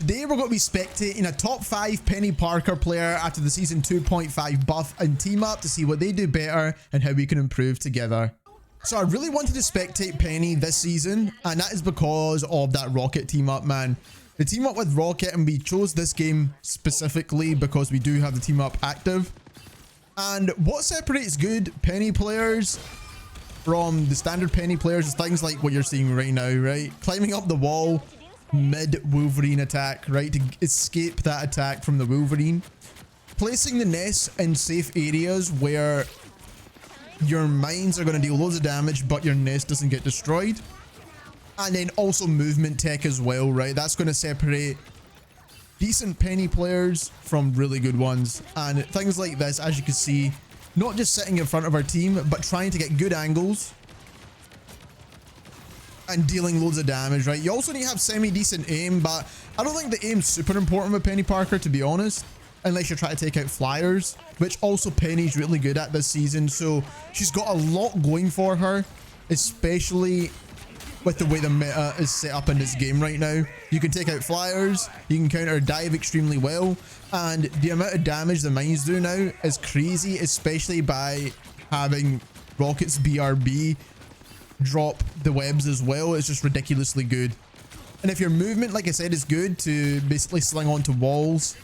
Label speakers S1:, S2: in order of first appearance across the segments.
S1: today we're going to be spectating a top 5 Penny Parker player after the season 2.5 buff and team up to see what they do better and how we can improve together. So I really wanted to spectate Penny this season, and that is because of that Rocket team up, man. The team up with Rocket, and we chose this game specifically because we do have the team up active. And what separates good Penny players from the standard Penny players is things like what you're seeing right now, right? Climbing up the wall mid Wolverine attack, right, to escape that attack from the Wolverine. Placing the nests in safe areas where your mines are going to deal loads of damage but your nest doesn't get destroyed. And then also movement tech as well, right? That's going to separate decent Penny players from really good ones. And things like this, as you can see, not just sitting in front of our team but trying to get good angles and dealing loads of damage, right? You also need to have semi-decent aim, but I don't think the aim's super important with Penny Parker, to be honest, unless you're trying to take out flyers, which also Penny's really good at this season. So she's got a lot going for her, especially with the way the meta is set up in this game right now. You can take out flyers, you can counter dive extremely well, and the amount of damage the mines do now is crazy, especially by having Rocket's BRB drop the webs as well. It's just ridiculously good. And if your movement, like I said, is good to basically sling onto walls,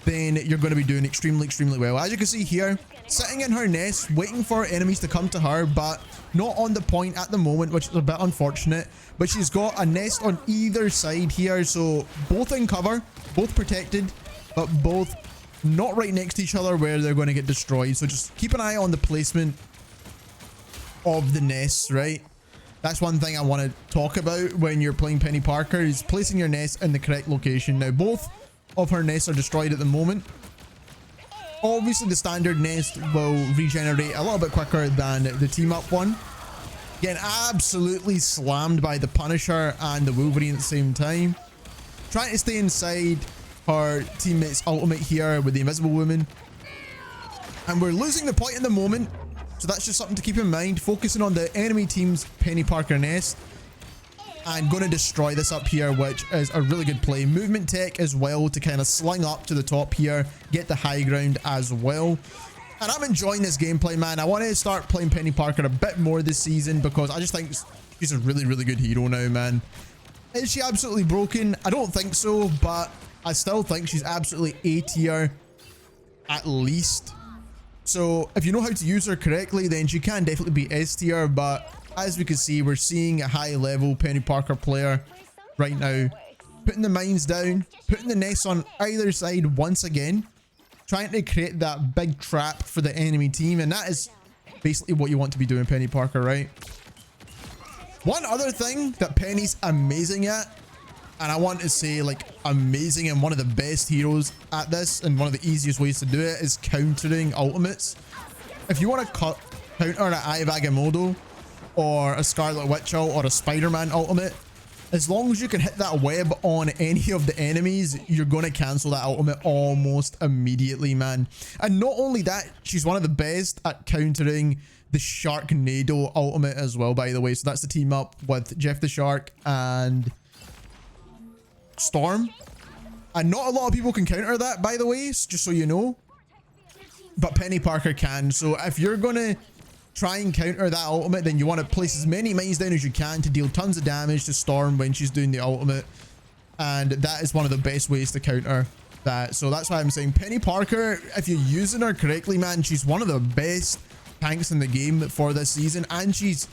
S1: then you're going to be doing extremely well. As you can see here, sitting in her nest, waiting for enemies to come to her, but not on the point at the moment, which is a bit unfortunate. But she's got a nest on either side here, so both in cover, both protected, but both not right next to each other where they're going to get destroyed. So just keep an eye on the placement of the nests, right? That's one thing I want to talk about when you're playing Penny Parker, is placing your nest in the correct location. Now, both of her nests are destroyed at the moment. Obviously, the standard nest will regenerate a little bit quicker than the team up one. Getting absolutely slammed by the Punisher and the Wolverine at the same time. Trying to stay inside her teammate's ultimate here with the Invisible Woman. And we're losing the point at the moment. So that's just something to keep in mind. Focusing on the enemy team's Penny Parker nest. And going to destroy this up here, which is a really good play. Movement tech as well to kind of sling up to the top here. Get the high ground as well. And I'm enjoying this gameplay, man. I want to start playing Penny Parker a bit more this season because I just think she's a really good hero now, man. Is she absolutely broken? I don't think so, but I still think she's absolutely A tier at least. So if you know how to use her correctly, then she can definitely be S tier. But as we can see, we're seeing a high level Penny Parker player right now. Putting the mines down, putting the nests on either side once again. Trying to create that big trap for the enemy team. And that is basically what you want to be doing, Penny Parker, right? One other thing that Penny's amazing at, and I want to say like amazing and one of the best heroes at this, and one of the easiest ways to do it, is countering ultimates. If you want to counter an Eye of Agamotto or a Scarlet Witch ult or a Spider-Man ultimate, as long as you can hit that web on any of the enemies, you're going to cancel that ultimate almost immediately, man. And not only that, she's one of the best at countering the Sharknado ultimate as well, by the way. So that's the team up with Jeff the Shark and Storm. And not a lot of people can counter that, by the way, just so you know. But Penny Parker can. So if you're going to try and counter that ultimate, then you want to place as many mines down as you can to deal tons of damage to Storm when she's doing the ultimate. And that is one of the best ways to counter that. So that's why I'm saying Penny Parker, if you're using her correctly, man, she's one of the best tanks in the game for this season. And she's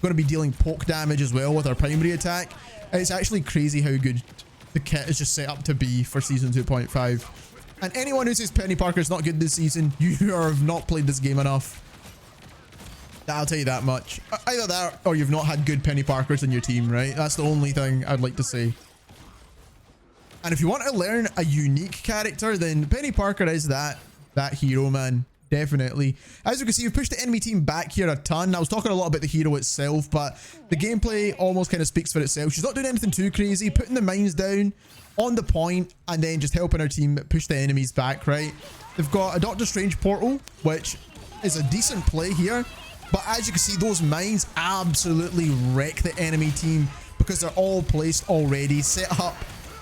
S1: going to be dealing poke damage as well with her primary attack. It's actually crazy how good the kit is just set up to be for season 2.5. And anyone who says Penny Parker is not good this season, you have not played this game enough. I'll tell you that much. Either that or you've not had good Penny Parkers in your team, right? That's the only thing I'd like to say. And if you want to learn a unique character, then Penny Parker is that hero, man. Definitely. As you can see, we've pushed the enemy team back here a ton. I was talking a lot about the hero itself, but the gameplay almost kind of speaks for itself. She's not doing anything too crazy, putting the mines down on the point and then just helping her team push the enemies back, right? They've got a Doctor Strange portal, which is a decent play here. But as you can see, those mines absolutely wreck the enemy team because they're all placed already, set up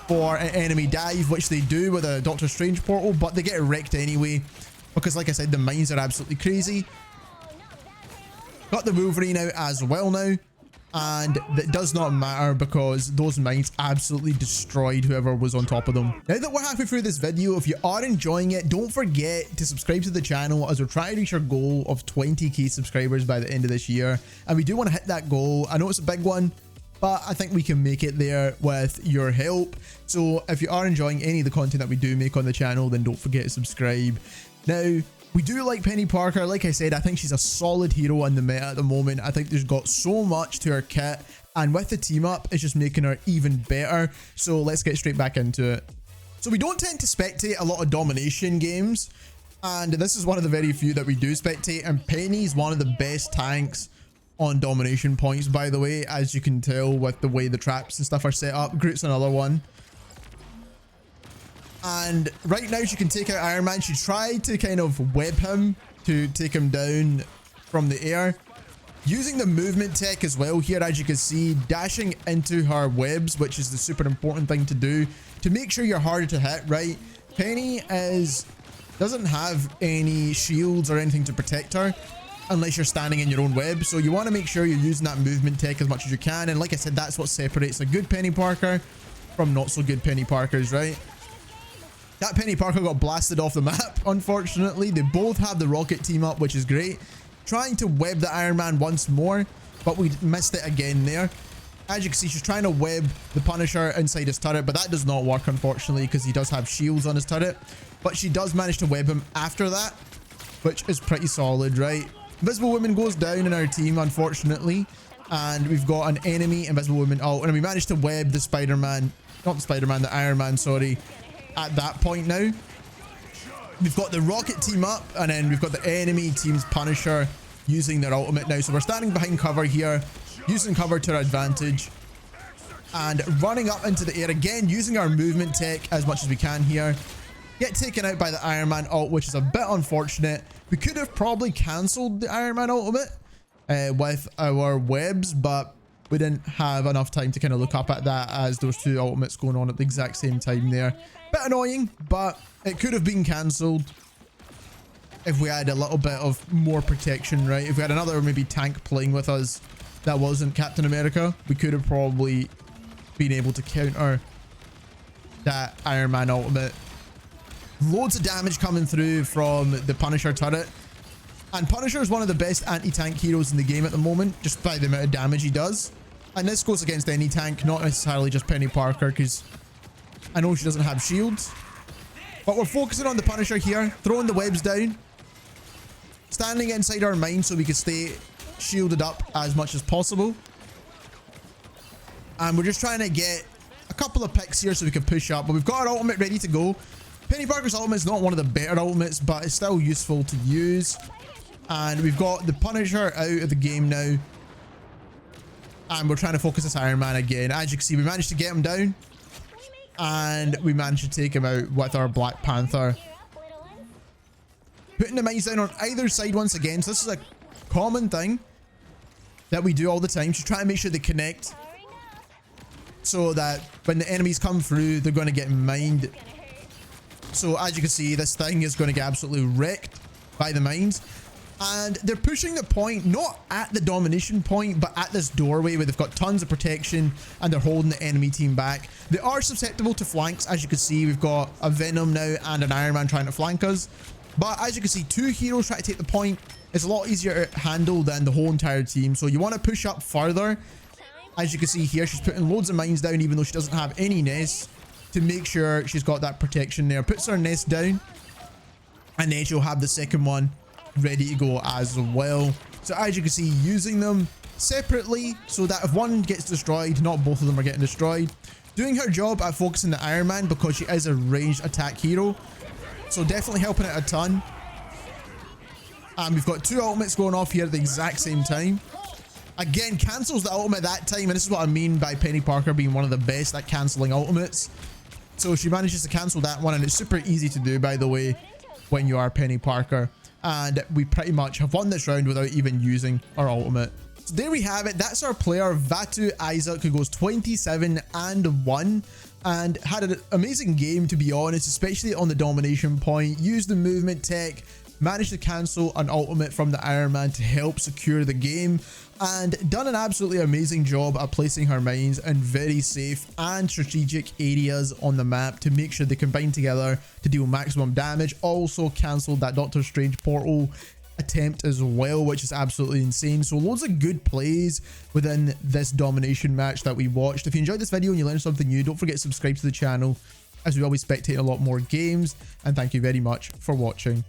S1: for an enemy dive, which they do with a Doctor Strange portal, but they get wrecked anyway because, like I said, the mines are absolutely crazy. Got the Wolverine out as well now, and that does not matter because those mines absolutely destroyed whoever was on top of them. Now that we're halfway through this video, if you are enjoying it, don't forget to subscribe to the channel as we're trying to reach our goal of 20k subscribers by the end of this year, and we do want to hit that goal. I know it's a big one, but I think we can make it there with your help. So if you are enjoying any of the content that we do make on the channel, then don't forget to subscribe. Now, we do like Peni Parker. Like I said, I think she's a solid hero in the meta at the moment. I think there's got so much to her kit, and with the team up, it's just making her even better. So let's get straight back into it. So we don't tend to spectate a lot of domination games, and this is one of the very few that we do spectate, and Penny's one of the best tanks on domination points, by the way, as you can tell with the way the traps and stuff are set up. Groot's another one. And right now she can take out Iron Man. She tried to kind of web him to take him down from the air, using the movement tech as well here, as you can see, dashing into her webs, which is the super important thing to do to make sure you're harder to hit, right? Penny doesn't have any shields or anything to protect her unless you're standing in your own web, so you want to make sure you're using that movement tech as much as you can. And like I said, that's what separates a good Peni Parker from not so good Peni Parkers, right? That Peni Parker got blasted off the map, unfortunately. They both have the rocket team up, which is great. Trying to web the Iron Man once more, but we missed it again there. As you can see, she's trying to web the Punisher inside his turret, but that does not work, unfortunately, because he does have shields on his turret. But she does manage to web him after that, which is pretty solid, right? Invisible Woman goes down in our team, unfortunately, and we've got an enemy Invisible Woman ult, and we managed to web the Spider-Man, not the Spider-Man, the Iron Man, sorry, at that point now. We've got the rocket team up, and then we've got the enemy team's Punisher using their ultimate now. So we're standing behind cover here, using cover to our advantage, and running up into the air again, using our movement tech as much as we can here. Get taken out by the Iron Man ult, which is a bit unfortunate. We could have probably cancelled the Iron Man ultimate with our webs, but we didn't have enough time to kind of look up at that, as those two ultimates going on at the exact same time there. Bit annoying, but it could have been cancelled if we had a little bit of more protection, right? If we had another maybe tank playing with us that wasn't Captain America, we could have probably been able to counter that Iron Man ultimate. Loads of damage coming through from the Punisher turret, and Punisher is one of the best anti-tank heroes in the game at the moment, just by the amount of damage he does. And this goes against any tank, not necessarily just Peni Parker, because I know she doesn't have shields. But we're focusing on the Punisher here, throwing the webs down, standing inside our mine so we can stay shielded up as much as possible. And we're just trying to get a couple of picks here so we can push up, but we've got our ultimate ready to go. Peni Parker's ultimate is not one of the better ultimates, but it's still useful to use. And we've got the Punisher out of the game now, and we're trying to focus this Iron Man again. As you can see, we managed to get him down, and we managed to take him out with our Black Panther. Putting the mines down on either side once again. So this is a common thing that we do all the time. Just try and make sure they connect, so that when the enemies come through, they're going to get mined. So as you can see, this thing is going to get absolutely wrecked by the mines. And they're pushing the point, not at the domination point, but at this doorway where they've got tons of protection and they're holding the enemy team back. They are susceptible to flanks. As you can see, we've got a Venom now and an Iron Man trying to flank us. But as you can see, two heroes trying to take the point. It's a lot easier to handle than the whole entire team. So you want to push up further. As you can see here, she's putting loads of mines down, even though she doesn't have any nests, to make sure she's got that protection there. Puts her nest down, and then she'll have the second one ready to go as well. So as you can see, using them separately so that if one gets destroyed, not both of them are getting destroyed. Doing her job at focusing the Iron Man because she is a ranged attack hero. So definitely helping it a ton. And we've got two ultimates going off here at the exact same time. Again, cancels the ultimate that time, and this is what I mean by Peni Parker being one of the best at cancelling ultimates. So she manages to cancel that one, and it's super easy to do, by the way, when you are Peni Parker. And we pretty much have won this round without even using our ultimate. So there we have it. That's our player, Vatu Isaac, who goes 27-1. and had an amazing game, to be honest, especially on the domination point. Used the movement tech, managed to cancel an ultimate from the Iron Man to help secure the game, and done an absolutely amazing job at placing her mines in very safe and strategic areas on the map to make sure they combine together to deal maximum damage. Also cancelled that Doctor Strange portal attempt as well, which is absolutely insane. So loads of good plays within this domination match that we watched. If you enjoyed this video and you learned something new, don't forget to subscribe to the channel, as we always spectate a lot more games, and thank you very much for watching.